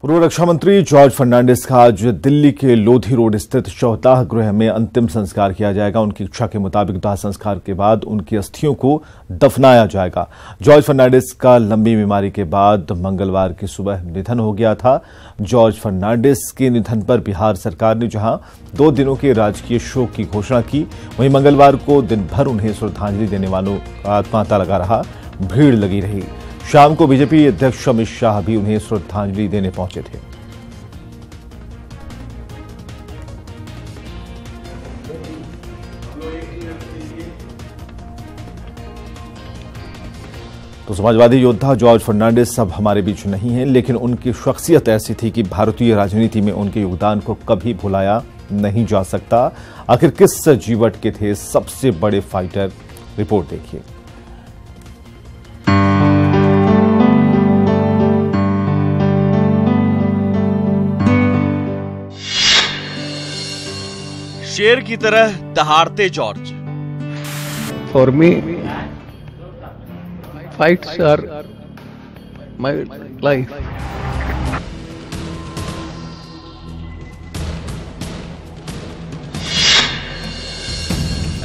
पूर्व रक्षा मंत्री जॉर्ज फर्नांडिस का आज दिल्ली के लोधी रोड स्थित शवदाह गृह में अंतिम संस्कार किया जाएगा। उनकी इच्छा के मुताबिक दाह संस्कार के बाद उनकी अस्थियों को दफनाया जाएगा। जॉर्ज फर्नांडिस का लंबी बीमारी के बाद मंगलवार की सुबह निधन हो गया था। जॉर्ज फर्नांडिस के निधन पर बिहार सरकार ने जहां 2 दिनों के राजकीय शोक की घोषणा की, वहीं मंगलवार को दिन भर उन्हें श्रद्धांजलि देने वालों का तांता लगा रहा, भीड़ लगी रही। शाम को बीजेपी अध्यक्ष अमित शाह भी उन्हें श्रद्धांजलि देने पहुंचे थे। तो समाजवादी योद्धा जॉर्ज फर्नांडिस अब हमारे बीच नहीं हैं, लेकिन उनकी शख्सियत ऐसी थी कि भारतीय राजनीति में उनके योगदान को कभी भुलाया नहीं जा सकता। आखिर किस जीवट के थे सबसे बड़े फाइटर, रिपोर्ट देखिए। शेर की तरह दहाड़ते George. For me fights are my life.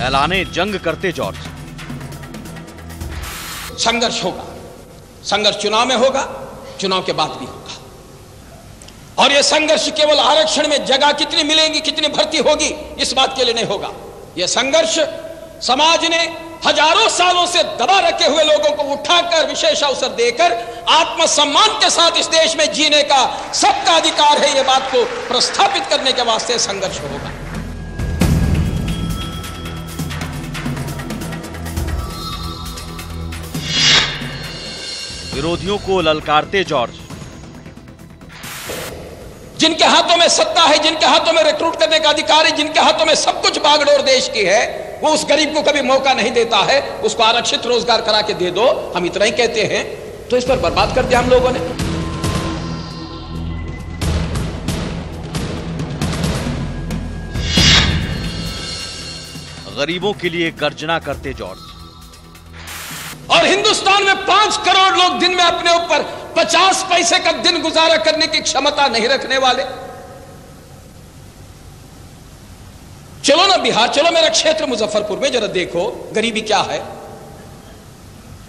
ऐलाने जंग करते जॉर्ज। संघर्ष होगा, संघर्ष चुनाव में होगा, चुनाव के बाद भी होगा। और यह संघर्ष केवल आरक्षण में जगह कितनी मिलेगी, कितनी भर्ती होगी, इस बात के लिए नहीं होगा। यह संघर्ष समाज ने हजारों सालों से दबा रखे हुए लोगों को उठाकर विशेष अवसर देकर आत्मसम्मान के साथ इस देश में जीने का सबका अधिकार है, यह बात को प्रस्थापित करने के वास्ते संघर्ष होगा। विरोधियों को ललकारते जॉर्ज। जिनके हाथों में सत्ता है, जिनके हाथों में रिक्रूट करने का अधिकार है, जिनके हाथों में सब कुछ बागडोर देश की है, वो उस गरीब को कभी मौका नहीं देता है। उसको आरक्षित रोजगार करा के दे दो, हम इतना ही कहते हैं। तो इस पर बर्बाद कर दिया हम लोगों ने। गरीबों के लिए गर्जना करते जॉर्ज। और हिंदुस्तान में 5 करोड़ लोग दिन में अपने ऊपर 50 पैसे का दिन गुजारा करने की क्षमता नहीं रखने वाले। चलो ना बिहार, चलो मेरा क्षेत्र मुजफ्फरपुर में जरा देखो गरीबी क्या है।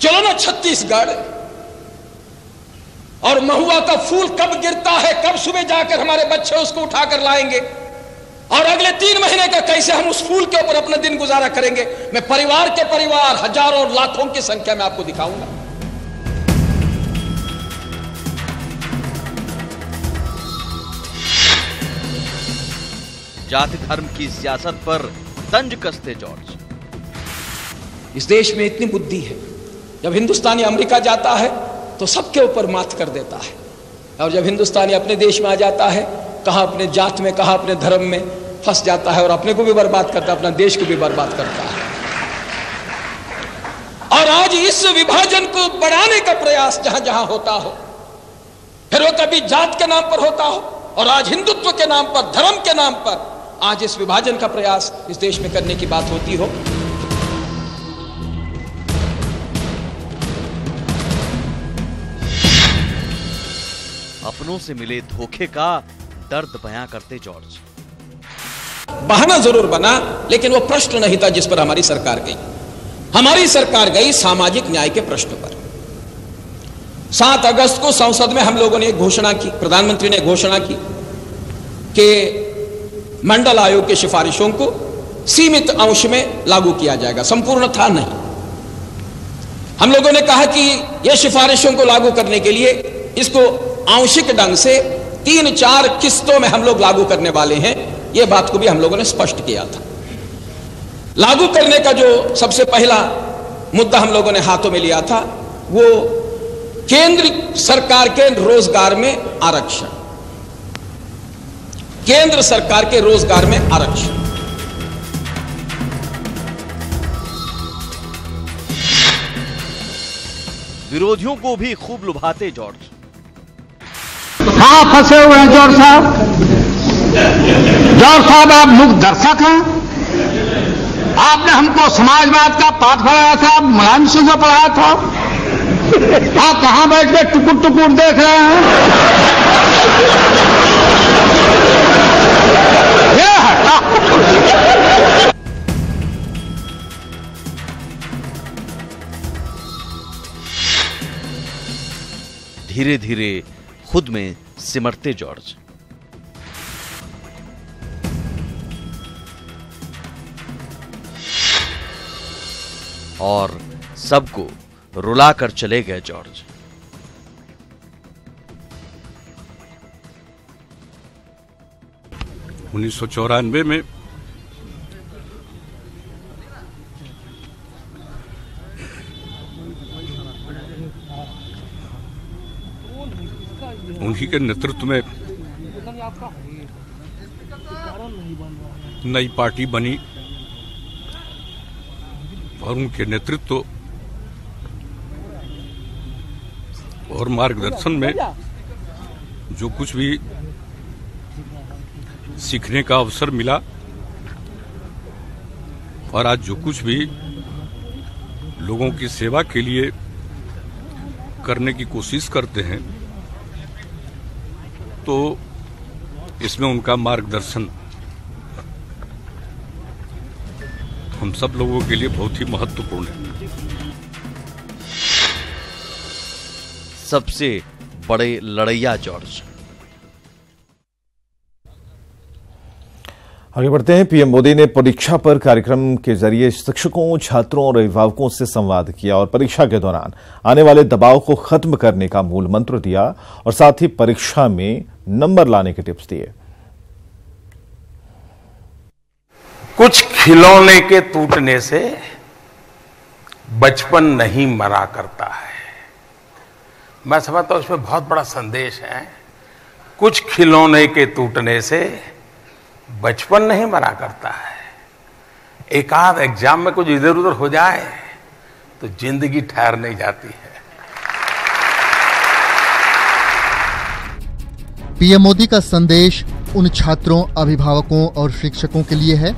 चलो ना छत्तीसगढ़। और महुआ का फूल कब गिरता है, कब सुबह जाकर हमारे बच्चे उसको उठाकर लाएंगे, और अगले 3 महीने का कैसे हम उस फूल के ऊपर अपना दिन गुजारा करेंगे। मैं परिवार के परिवार हजारों और लाखों की संख्या में आपको दिखाऊंगा। जाति धर्म की सियासत पर तंज कसते जॉर्ज। इस देश में इतनी बुद्धि है, जब हिंदुस्तानी अमेरिका जाता है तो सबके ऊपर मात कर देता है, और जब हिंदुस्तानी अपने देश में आ जाता है, कहां अपने जात में, कहां अपने धर्म में फंस जाता है और अपने को भी बर्बाद करता है, अपना देश को भी बर्बाद करता है। और आज इस विभाजन को बढ़ाने का प्रयास जहां जहां होता हो, फिर वो कभी जात के नाम पर होता हो, और आज हिंदुत्व के नाम पर, धर्म के नाम पर आज इस विभाजन का प्रयास इस देश में करने की बात होती हो। अपनों से मिले धोखे का दर्द बयां करते जॉर्ज। बहाना जरूर बना, लेकिन वो प्रश्न नहीं था जिस पर हमारी सरकार गई। हमारी सरकार गई सामाजिक न्याय के प्रश्न पर। 7 अगस्त को संसद में हम लोगों ने एक घोषणा की, प्रधानमंत्री ने घोषणा की कि मंडल आयोग की सिफारिशों को सीमित अंश में लागू किया जाएगा, संपूर्ण था नहीं। हम लोगों ने कहा कि यह सिफारिशों को लागू करने के लिए इसको आंशिक ढंग से 3-4 किस्तों में हम लोग लागू करने वाले हैं। यह बात को भी हम लोगों ने स्पष्ट किया था। लागू करने का जो सबसे पहला मुद्दा हम लोगों ने हाथों में लिया था, वो केंद्र सरकार के रोजगार में आरक्षण। केंद्र सरकार के रोजगार में आरक्षण। विरोधियों को भी खूब लुभाते जॉर्ज। कहां फंसे हुए हैं जॉर्ज साहब? जॉर्ज साहब आप मुख्य दर्शक हैं। आपने हमको समाजवाद का पाठ पढ़ाया था, मुलायम सिंह को पढ़ाया था। आप कहां बैठ के टुकुर टुकुर देख रहे हैं? धीरे धीरे खुद में सिमटते जॉर्ज। और सबको रुलाकर चले गए जॉर्ज। उन्नीस 1994 में उन्हीं के नेतृत्व में नई पार्टी बनी और उनके नेतृत्व और मार्गदर्शन में जो कुछ भी सीखने का अवसर मिला और आज जो कुछ भी लोगों की सेवा के लिए करने की कोशिश करते हैं, तो इसमें उनका मार्गदर्शन हम सब लोगों के लिए बहुत ही महत्वपूर्ण है। सबसे बड़े लड़ैया जॉर्ज। आगे बढ़ते हैं। पीएम मोदी ने परीक्षा पर कार्यक्रम के जरिए शिक्षकों, छात्रों और अभिभावकों से संवाद किया और परीक्षा के दौरान आने वाले दबाव को खत्म करने का मूल मंत्र दिया और साथ ही परीक्षा में नंबर लाने के टिप्स दिए। कुछ खिलौने के टूटने से बचपन नहीं मरा करता है। मैं समझता हूं इसमें बहुत बड़ा संदेश है। कुछ खिलौने के टूटने से बचपन नहीं मरा करता है। एक आध एग्जाम में कुछ इधर उधर हो जाए तो जिंदगी ठहर नहीं जाती है। पीएम मोदी का संदेश उन छात्रों, अभिभावकों और शिक्षकों के लिए है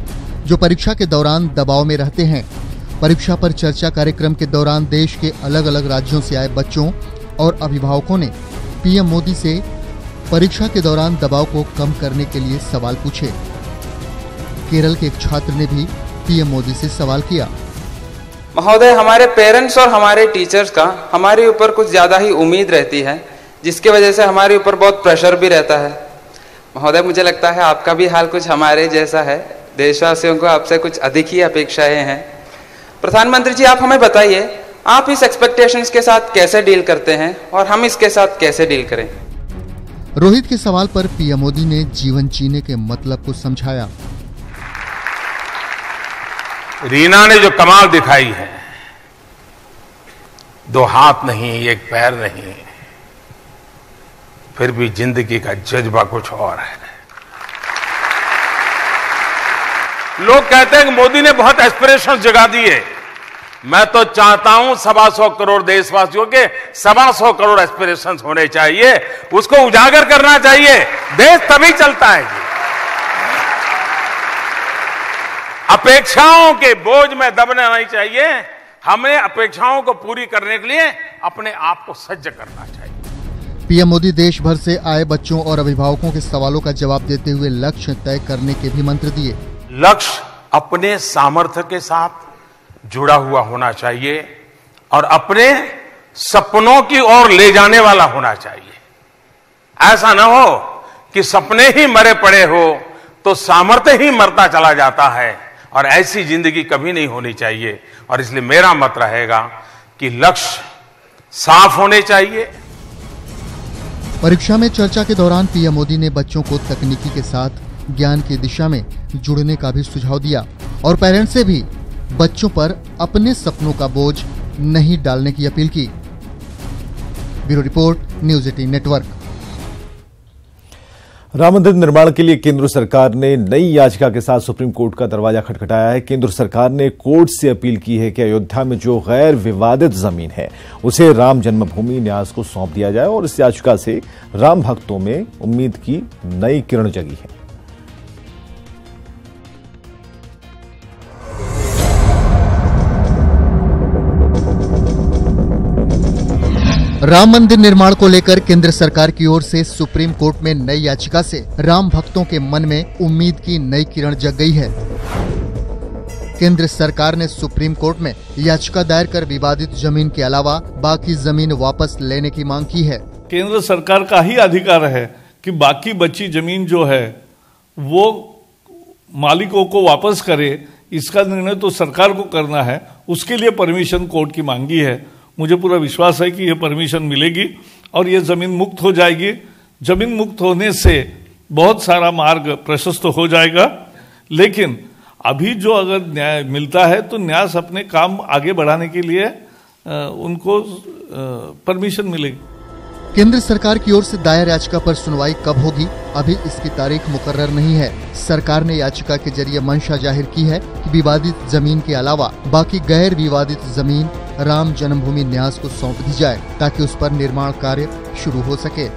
जो परीक्षा के दौरान दबाव में रहते हैं। परीक्षा पर चर्चा कार्यक्रम के दौरान देश के अलग अलग राज्यों से आए बच्चों और अभिभावकों ने पीएम मोदी से परीक्षा के दौरान दबाव को कम करने के लिए सवाल पूछे। केरल के एक छात्र ने भी पीएम मोदी से सवाल किया। महोदय, हमारे पेरेंट्स और हमारे टीचर्स का हमारे ऊपर कुछ ज्यादा ही उम्मीद रहती है, जिसकी वजह से हमारे ऊपर बहुत प्रेशर भी रहता है। महोदय, मुझे लगता है आपका भी हाल कुछ हमारे जैसा है। देशवासियों को आपसे कुछ अधिक ही अपेक्षाएं हैं। प्रधानमंत्री जी, आप हमें बताइए, आप इस एक्सपेक्टेशंस के साथ कैसे डील करते हैं और हम इसके साथ कैसे डील करें? रोहित के सवाल पर पीएम मोदी ने जीवन जीने के मतलब को समझाया। रीना ने जो कमाल दिखाई है, दो हाथ नहीं, एक पैर नहीं, फिर भी जिंदगी का जज्बा कुछ और है। लोग कहते हैं कि मोदी ने बहुत एस्पिरेशन जगा दिए। मैं तो चाहता हूं 125 करोड़ देशवासियों के 125 करोड़ एस्पिरेशन होने चाहिए। उसको उजागर करना चाहिए। देश तभी चलता है जी। अपेक्षाओं के बोझ में दबना नहीं चाहिए। हमें अपेक्षाओं को पूरी करने के लिए अपने आप को सज्ज करना चाहिए। पीएम मोदी देश भर से आए बच्चों और अभिभावकों के सवालों का जवाब देते हुए लक्ष्य तय करने के भी मंत्र दिए। लक्ष्य अपने सामर्थ्य के साथ जुड़ा हुआ होना चाहिए और अपने सपनों की ओर ले जाने वाला होना चाहिए। ऐसा ना हो कि सपने ही मरे पड़े हो तो सामर्थ्य ही मरता चला जाता है, और ऐसी जिंदगी कभी नहीं होनी चाहिए। और इसलिए मेरा मत रहेगा कि लक्ष्य साफ होने चाहिए। परीक्षा में चर्चा के दौरान पीएम मोदी ने बच्चों को तकनीकी के साथ ज्ञान की दिशा में जुड़ने का भी सुझाव दिया और पेरेंट्स से भी बच्चों पर अपने सपनों का बोझ नहीं डालने की अपील की। Bureau report, news 18 network. Ram मंदिर निर्माण के लिए केंद्र सरकार ने नई याचिका के साथ सुप्रीम कोर्ट का दरवाजा खटखटाया है। केंद्र सरकार ने कोर्ट से अपील की है कि अयोध्या में जो गैर विवादित जमीन है उसे राम जन्मभूमि न्यास को सौंप दिया जाए और इस याचिका से राम भक्तों में उम्मीद की नई किरण जगी है। राम मंदिर निर्माण को लेकर केंद्र सरकार की ओर से सुप्रीम कोर्ट में नई याचिका से राम भक्तों के मन में उम्मीद की नई किरण जग गई है। केंद्र सरकार ने सुप्रीम कोर्ट में याचिका दायर कर विवादित जमीन के अलावा बाकी जमीन वापस लेने की मांग की है। केंद्र सरकार का ही अधिकार है कि बाकी बची जमीन जो है वो मालिकों को वापस करे। इसका निर्णय तो सरकार को करना है, उसके लिए परमिशन कोर्ट की मांगी है। मुझे पूरा विश्वास है कि यह परमिशन मिलेगी और ये जमीन मुक्त हो जाएगी। जमीन मुक्त होने से बहुत सारा मार्ग प्रशस्त हो जाएगा, लेकिन अभी जो अगर न्याय मिलता है तो न्यास अपने काम आगे बढ़ाने के लिए उनको परमिशन मिलेगी। केंद्र सरकार की ओर से दायर याचिका पर सुनवाई कब होगी, अभी इसकी तारीख मुकर्रर नहीं है। सरकार ने याचिका के जरिए मंशा जाहिर की है कि विवादित जमीन के अलावा बाकी गैर विवादित जमीन राम जन्मभूमि न्यास को सौंप दी जाए ताकि उस पर निर्माण कार्य शुरू हो सके।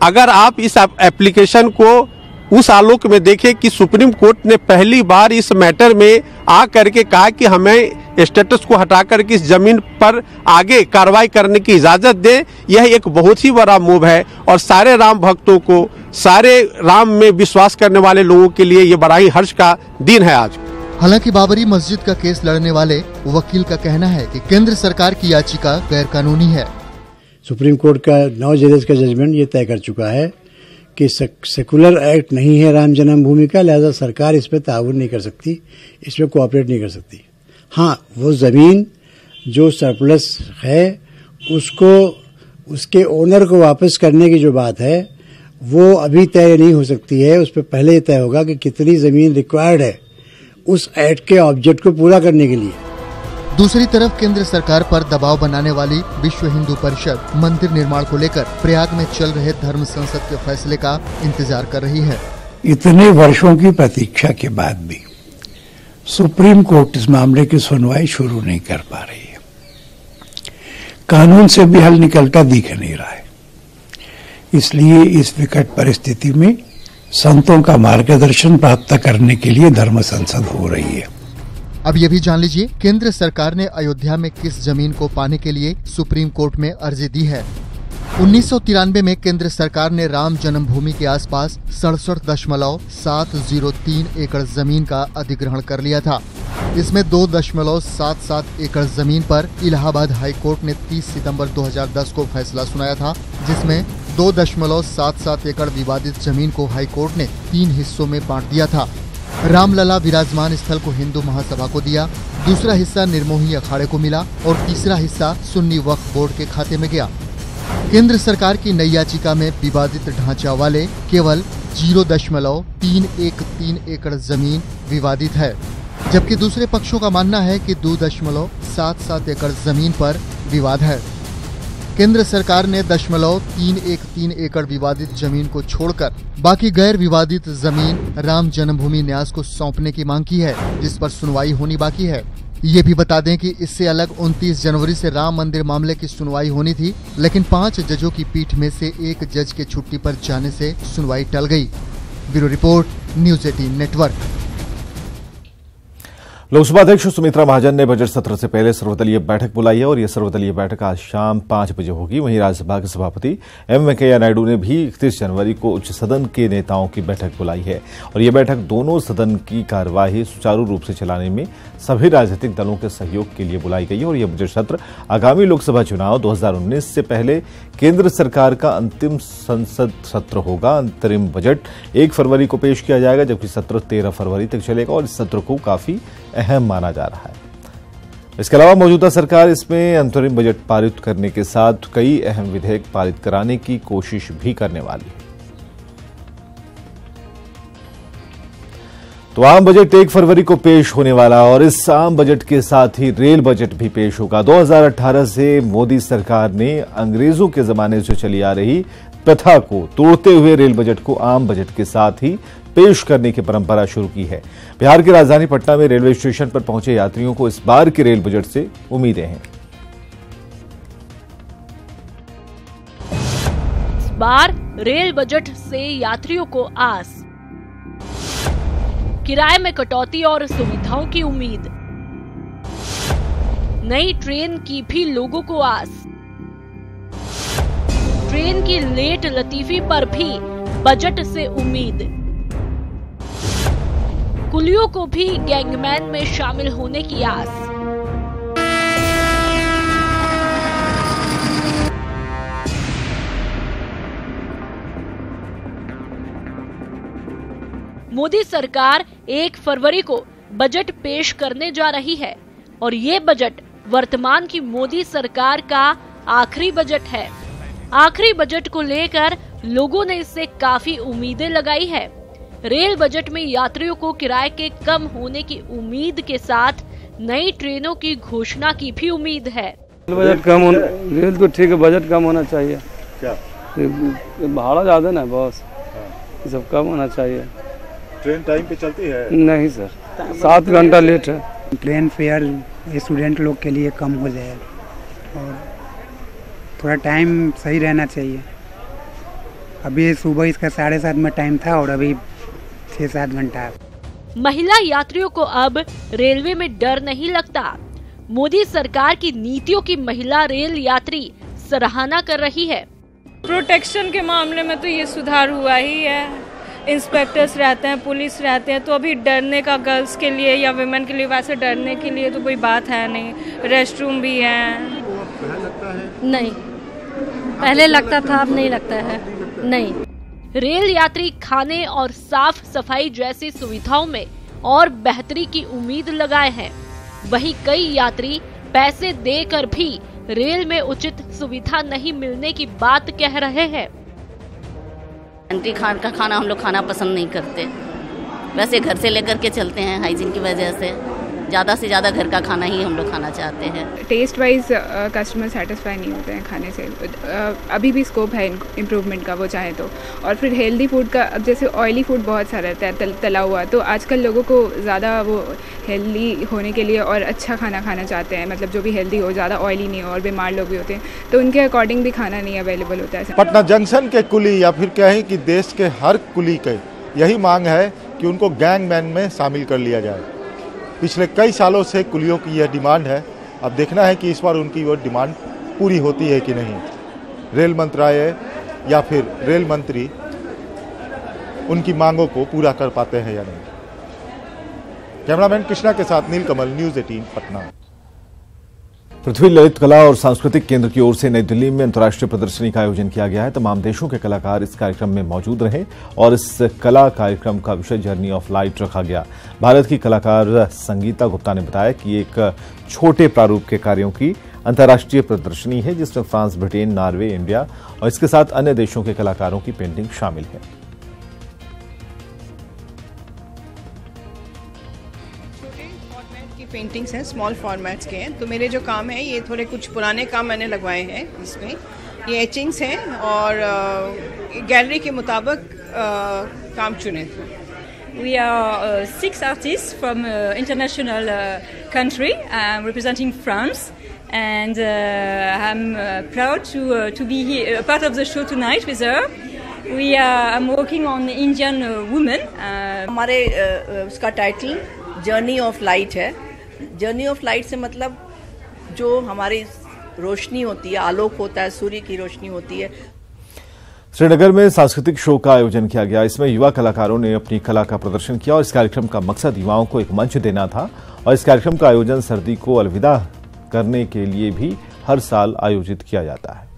अगर आप इस एप्लीकेशन को उस आलोक में देखें कि सुप्रीम कोर्ट ने पहली बार इस मैटर में आ करके कहा कि हमें स्टेटस को हटाकर के इस जमीन पर आगे कार्रवाई करने की इजाजत दे, यह एक बहुत ही बड़ा मूव है और सारे राम भक्तों को, सारे राम में विश्वास करने वाले लोगों के लिए ये बड़ा ही हर्ष का दिन है आज। हालांकि बाबरी मस्जिद का केस लड़ने वाले वकील का कहना है कि केंद्र सरकार की याचिका गैर कानूनी है। सुप्रीम कोर्ट का 9 जजेस का जजमेंट ये तय कर चुका है कि सेकुलर एक्ट नहीं है राम जन्मभूमि का, लिहाजा सरकार इस पर ताउन नहीं कर सकती, इसमें कोऑपरेट नहीं कर सकती। हाँ, वो जमीन जो सरप्लस है उसको उसके ओनर को वापस करने की जो बात है वो अभी तय नहीं हो सकती है। उस पर पहले तय होगा कि कितनी जमीन रिक्वायर्ड है उस एक्ट के ऑब्जेक्ट को पूरा करने के लिए। दूसरी तरफ केंद्र सरकार पर दबाव बनाने वाली विश्व हिंदू परिषद मंदिर निर्माण को लेकर प्रयाग में चल रहे धर्म संसद के फैसले का इंतजार कर रही है। इतने वर्षों की प्रतीक्षा के बाद भी सुप्रीम कोर्ट इस मामले की सुनवाई शुरू नहीं कर पा रही है। कानून से भी हल निकलता दिख नहीं रहा है। इसलिए इस विकट परिस्थिति में संतों का मार्गदर्शन प्राप्त करने के लिए धर्म संसद हो रही है। अब ये भी जान लीजिए केंद्र सरकार ने अयोध्या में किस जमीन को पाने के लिए सुप्रीम कोर्ट में अर्जी दी है। 1993 में केंद्र सरकार ने राम जन्मभूमि के आसपास 67.703 एकड़ जमीन का अधिग्रहण कर लिया था। इसमें 2.77 एकड़ जमीन पर इलाहाबाद हाई कोर्ट ने 30 सितंबर 2010 को फैसला सुनाया था, जिसमें 2.77 एकड़ विवादित जमीन को हाई कोर्ट ने 3 हिस्सों में बांट दिया था। रामलला विराजमान स्थल को हिंदू महासभा को दिया, दूसरा हिस्सा निर्मोही अखाड़े को मिला और तीसरा हिस्सा सुन्नी वक्फ बोर्ड के खाते में गया। केंद्र सरकार की नई याचिका में विवादित ढांचा वाले केवल 0.313 एकड़ जमीन विवादित है, जबकि दूसरे पक्षों का मानना है कि 2.77 एकड़ जमीन पर विवाद है। केंद्र सरकार ने 0.313 एकड़ विवादित जमीन को छोड़कर बाकी गैर विवादित जमीन राम जन्मभूमि न्यास को सौंपने की मांग की है, जिस पर सुनवाई होनी बाकी है। ये भी बता दें कि इससे अलग 29 जनवरी से राम मंदिर मामले की सुनवाई होनी थी, लेकिन 5 जजों की पीठ में से एक जज के छुट्टी पर जाने से सुनवाई टल गई। Bureau report, news 18 network. Lok Sabha अध्यक्ष सुमित्रा महाजन ने बजट सत्र से पहले सर्वदलीय बैठक बुलाई है और यह सर्वदलीय बैठक आज शाम 5 बजे होगी। वहीं राज्यसभा के सभापति एम वेंकैया नायडू ने भी 31 जनवरी को उच्च सदन के नेताओं की बैठक बुलाई है और यह बैठक दोनों सदन की कार्यवाही सुचारू रूप से चलाने में सभी राजनीतिक दलों के सहयोग के लिए बुलाई गई है। और यह बजट सत्र आगामी लोकसभा चुनाव 2019 से पहले केंद्र सरकार का अंतिम संसद सत्र होगा। अंतरिम बजट 1 फरवरी को पेश किया जाएगा, जबकि सत्र 13 फरवरी तक चलेगा और इस सत्र को काफी अहम माना जा रहा है। इसके अलावा मौजूदा सरकार इसमें अंतरिम बजट पारित करने के साथ कई अहम विधेयक पारित कराने की कोशिश भी करने वाली है। तो आम बजट 1 फरवरी को पेश होने वाला और इस आम बजट के साथ ही रेल बजट भी पेश होगा। 2018 से मोदी सरकार ने अंग्रेजों के जमाने से चली आ रही प्रथा को तोड़ते हुए रेल बजट को आम बजट के साथ ही पेश करने की परंपरा शुरू की है। बिहार की राजधानी पटना में रेलवे स्टेशन पर पहुंचे यात्रियों को इस बार के रेल बजट से उम्मीदें हैं। इस बार रेल बजट से यात्रियों को आस, किराए में कटौती और सुविधाओं की उम्मीद, नई ट्रेन की भी लोगों को आस, ट्रेन की लेट लतीफी पर भी बजट से उम्मीद, कुलियों को भी गैंगमैन में शामिल होने की आस। मोदी सरकार 1 फरवरी को बजट पेश करने जा रही है और ये बजट वर्तमान की मोदी सरकार का आखिरी बजट है। आखिरी बजट को लेकर लोगों ने इससे काफी उम्मीदें लगाई है। रेल बजट में यात्रियों को किराए के कम होने की उम्मीद के साथ नई ट्रेनों की घोषणा की भी उम्मीद है। बजट कम होना, रेल तो ठीक है, बजट कम होना चाहिए। क्या भाड़ा ज्यादा ना बॉस, ये सब कम होना चाहिए। ट्रेन टाइम पे चलती है? नहीं सर, 7 घंटा लेट है। ट्रेन फेयर स्टूडेंट लोग के लिए कम हो जाए और थोड़ा टाइम सही रहना चाहिए। अभी सुबह इसका 7:30 में टाइम था और अभी 6-7 घंटा। महिला यात्रियों को अब रेलवे में डर नहीं लगता। मोदी सरकार की नीतियों की महिला रेल यात्री सराहना कर रही है। प्रोटेक्शन के मामले में तो ये सुधार हुआ ही है। इंस्पेक्टर्स रहते हैं, पुलिस रहते हैं, तो अभी डरने का गर्ल्स के लिए या विमेन के लिए वैसे डरने के लिए तो कोई बात है नहीं। रेस्ट रूम भी है। नहीं, पहले लगता था, अब नहीं लगता है। नहीं। रेल यात्री खाने और साफ सफाई जैसी सुविधाओं में और बेहतरी की उम्मीद लगाए हैं। वहीं कई यात्री पैसे देकर भी रेल में उचित सुविधा नहीं मिलने की बात कह रहे हैं। एंट्री का खाना हम लोग खाना पसंद नहीं करते, वैसे घर से लेकर के चलते हैं हाइजीन की वजह से। ज़्यादा से ज़्यादा घर का खाना ही हम लोग खाना चाहते हैं। टेस्ट वाइज कस्टमर सेटिस्फाई नहीं होते हैं खाने से। अभी भी स्कोप है इम्प्रूवमेंट का, वो चाहे तो। और फिर हेल्दी फूड का, अब जैसे ऑयली फूड बहुत सारा रहता है तला हुआ, तो आजकल लोगों को ज़्यादा वो हेल्दी होने के लिए और अच्छा खाना खाना चाहते हैं, मतलब जो भी हेल्दी हो, ज़्यादा ऑयली नहीं हो। और बीमार लोग भी होते हैं तो उनके अकॉर्डिंग भी खाना नहीं अवेलेबल होता है। पटना जंक्शन के कुली या फिर कहें कि देश के हर कुली के यही मांग है कि उनको गैंगमैन में शामिल कर लिया जाए। पिछले कई सालों से कुलियों की यह डिमांड है। अब देखना है कि इस बार उनकी वो डिमांड पूरी होती है कि नहीं। रेल मंत्रालय या फिर रेल मंत्री उनकी मांगों को पूरा कर पाते हैं या नहीं। कैमरामैन कृष्णा के साथ नीलकमल, न्यूज़ 18 पटना। पृथ्वी ललित कला और सांस्कृतिक केंद्र की ओर से नई दिल्ली में अंतर्राष्ट्रीय प्रदर्शनी का आयोजन किया गया है। तमाम देशों के कलाकार इस कार्यक्रम में मौजूद रहे और इस कला कार्यक्रम का विषय जर्नी ऑफ लाइट रखा गया। भारत की कलाकार संगीता गुप्ता ने बताया कि एक छोटे प्रारूप के कार्यों की अंतर्राष्ट्रीय प्रदर्शनी है जिसमें फ्रांस, ब्रिटेन, नॉर्वे, इंडिया और इसके साथ अन्य देशों के कलाकारों की पेंटिंग शामिल है। पेंटिंग्स हैं, स्मॉल फॉर्मेट्स के हैं। तो मेरे जो काम है ये थोड़े कुछ पुराने काम मैंने लगवाए हैं इसमें। ये एचिंग्स हैं और गैलरी के मुताबिक काम चुने थे। We are 6 artists from international country representing France, and I'm proud to be here, part of the show tonight with her. I'm working on Indian women. हमारे उसका टाइटल जर्नी ऑफ लाइट है। Journey of light से मतलब जो हमारी रोशनी होती है, आलोक होता है, सूर्य की रोशनी होती है। श्रीनगर में सांस्कृतिक शो का आयोजन किया गया। इसमें युवा कलाकारों ने अपनी कला का प्रदर्शन किया और इस कार्यक्रम का मकसद युवाओं को एक मंच देना था। और इस कार्यक्रम का आयोजन सर्दी को अलविदा करने के लिए भी हर साल आयोजित किया जाता है।